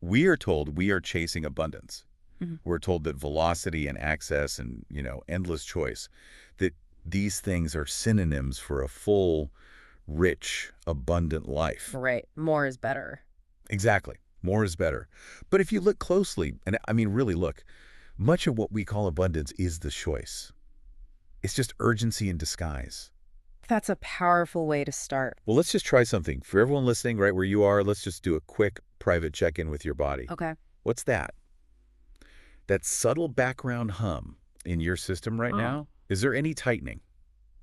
We are told we are chasing abundance. Mhm. We're told that velocity and access and, endless choice, that these things are synonyms for a full, rich, abundant life. Right. More is better. Exactly. More is better. But if you look closely, and I mean really look, much of what we call abundance is the choice. It's just urgency in disguise. That's a powerful way to start. Well, let's just try something. For everyone listening right where you are, let's just do a quick private check-in with your body. Okay. What's that? That subtle background hum in your system right Oh. now? Is there any tightening?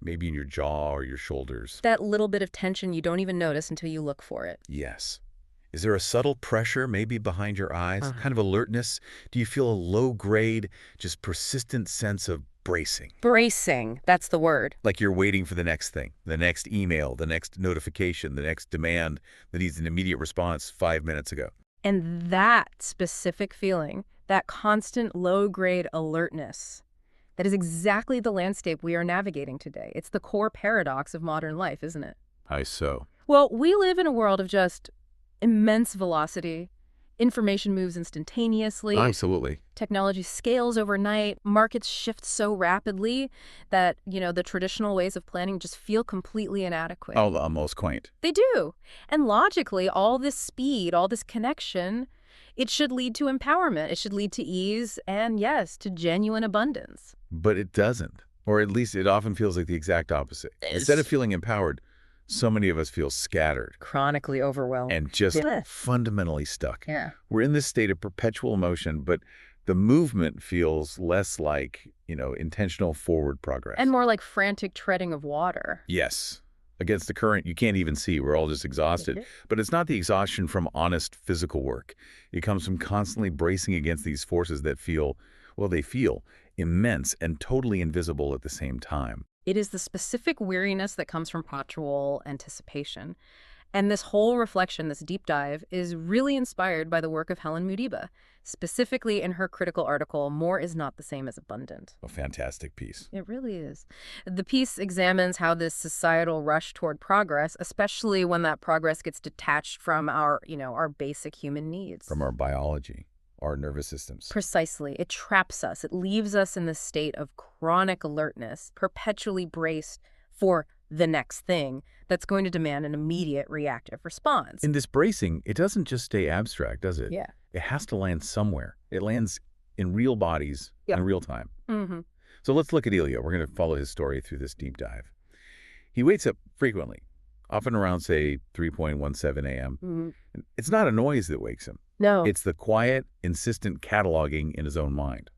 Maybe in your jaw or your shoulders? That little bit of tension you don't even notice until you look for it. Yes. Is there a subtle pressure maybe behind your eyes? Uh-huh. Kind of alertness? Do you feel a low-grade, just persistent sense of bracing? Bracing, that's the word. Like you're waiting for the next thing, the next email, the next notification, the next demand that needs an immediate response 5 minutes ago. And that specific feeling, that constant low-grade alertness, that is exactly the landscape we are navigating today. It's the core paradox of modern life, isn't it? How so? Well, we live in a world of just immense velocity. Information moves instantaneously. Absolutely. Technology scales overnight. Markets shift so rapidly that, the traditional ways of planning just feel completely inadequate. Oh, almost quaint. They do. And logically, all this speed, all this connection, it should lead to empowerment. It should lead to ease and, yes, to genuine abundance. But it doesn't. Or at least it often feels like the exact opposite. Instead of feeling empowered, so many of us feel scattered Chronically overwhelmed. and just Yeah. fundamentally stuck. Yeah. We're in this state of perpetual motion, but the movement feels less like, intentional forward progress. And more like frantic treading of water. Yes. Against the current, you can't even see. We're all just exhausted. But it's not the exhaustion from honest physical work. It comes from constantly bracing against these forces that feel immense and totally invisible at the same time. It is the specific weariness that comes from perpetual anticipation. And this whole reflection, this deep dive, is really inspired by the work of Helen Mudiba, specifically in her critical article, More is Not the Same as Abundant. A fantastic piece. It really is. The piece examines how this societal rush toward progress, especially when that progress gets detached from our basic human needs. From our biology, our nervous systems. Precisely. It traps us. It leaves us in this state of chronic alertness, perpetually braced for the next thing that's going to demand an immediate reactive response. In this bracing, it doesn't just stay abstract, does it? Yeah. It has to land somewhere. It lands in real bodies in real time. Mm-hmm. So let's look at Elio. We're going to follow his story through this deep dive. He wakes up frequently, often around, say, 3:17 a.m. Mm-hmm. It's not a noise that wakes him. No. It's the quiet, insistent cataloging in his own mind.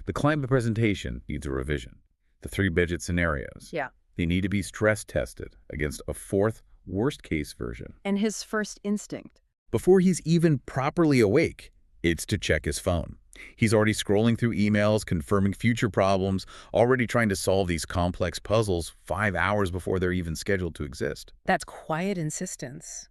The climate presentation needs a revision. The 3-budget scenarios. Yeah. They need to be stress tested against a fourth, worst-case version. And his first instinct. Before he's even properly awake, it's to check his phone. He's already scrolling through emails, confirming future problems, already trying to solve these complex puzzles 5 hours before they're even scheduled to exist. That's quiet insistence.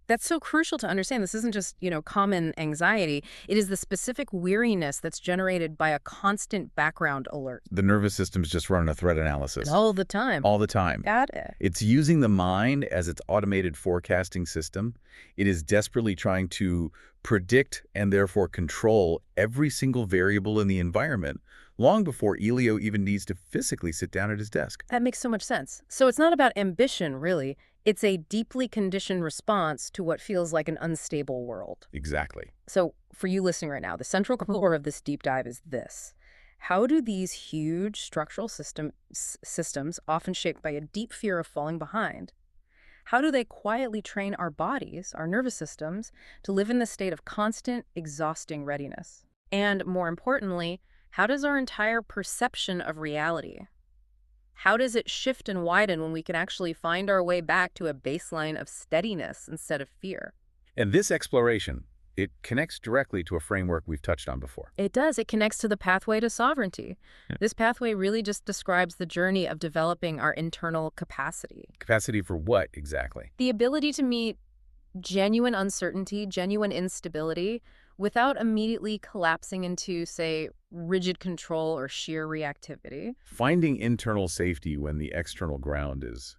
That's so crucial to understand. This isn't just, common anxiety. It is the specific weariness that's generated by a constant background alert. The nervous system's just running a threat analysis. All the time. All the time. Got it. It's using the mind as its automated forecasting system. It is desperately trying to predict and therefore control every single variable in the environment long before Elio even needs to physically sit down at his desk. That makes so much sense. So it's not about ambition, really. It's a deeply conditioned response to what feels like an unstable world. Exactly. So for you listening right now, the central core of this deep dive is this. How do these huge structural systems, often shaped by a deep fear of falling behind, how do they quietly train our bodies, our nervous systems, to live in this state of constant, exhausting readiness? And more importantly, how does our entire perception of reality, how does it shift and widen when we can actually find our way back to a baseline of steadiness instead of fear? And this exploration, it connects directly to a framework we've touched on before. It does. It connects to the pathway to sovereignty. Yeah. This pathway really just describes the journey of developing our internal capacity. Capacity for what exactly? The ability to meet genuine uncertainty, genuine instability, without immediately collapsing into, say, rigid control or sheer reactivity. Finding internal safety when the external ground is,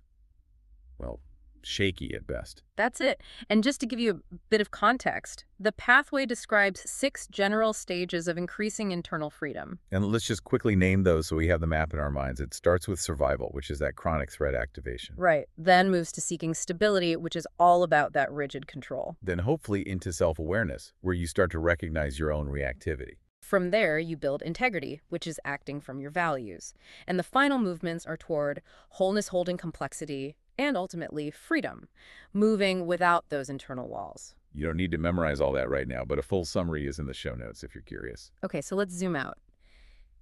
shaky at best. That's it. And just to give you a bit of context, the pathway describes 6 general stages of increasing internal freedom. And let's just quickly name those so we have the map in our minds. It starts with survival, which is that chronic threat activation. Right. Then moves to seeking stability, which is all about that rigid control. Then hopefully into self-awareness, where you start to recognize your own reactivity. From there, you build integrity, which is acting from your values. And the final movements are toward wholeness holding complexity and ultimately freedom, moving without those internal walls. You don't need to memorize all that right now, but a full summary is in the show notes if you're curious. Okay, so let's zoom out.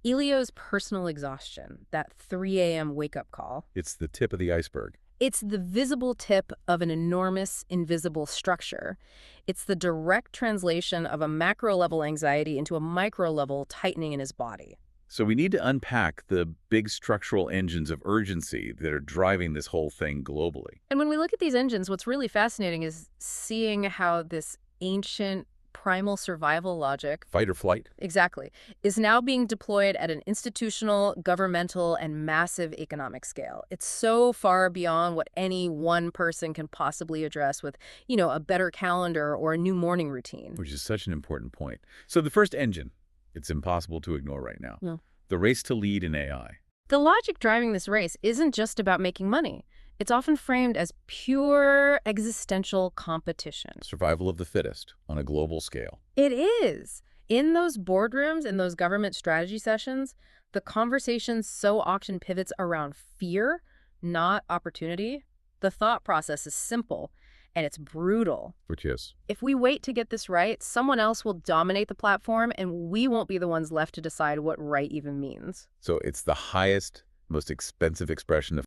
Elio's personal exhaustion, that 3 a.m. wake-up call, It's the tip of the iceberg. it's the visible tip of an enormous, invisible structure. It's the direct translation of a macro-level anxiety into a micro-level tightening in his body. So we need to unpack the big structural engines of urgency that are driving this whole thing globally. And when we look at these engines, what's really fascinating is seeing how this ancient primal survival logic, Fight or flight? exactly, is now being deployed at an institutional, governmental, and massive economic scale. It's so far beyond what any one person can possibly address with, a better calendar or a new morning routine. Which is such an important point. So the first engine, it's impossible to ignore right now. Yeah. The race to lead in AI. The logic driving this race isn't just about making money. It's often framed as pure existential competition. Survival of the fittest on a global scale. It is. In those boardrooms, in those government strategy sessions, the conversation so often pivots around fear, not opportunity. The thought process is simple, and it's brutal. Which is? If we wait to get this right, someone else will dominate the platform, and we won't be the ones left to decide what right even means. So it's the highest, most expensive expression of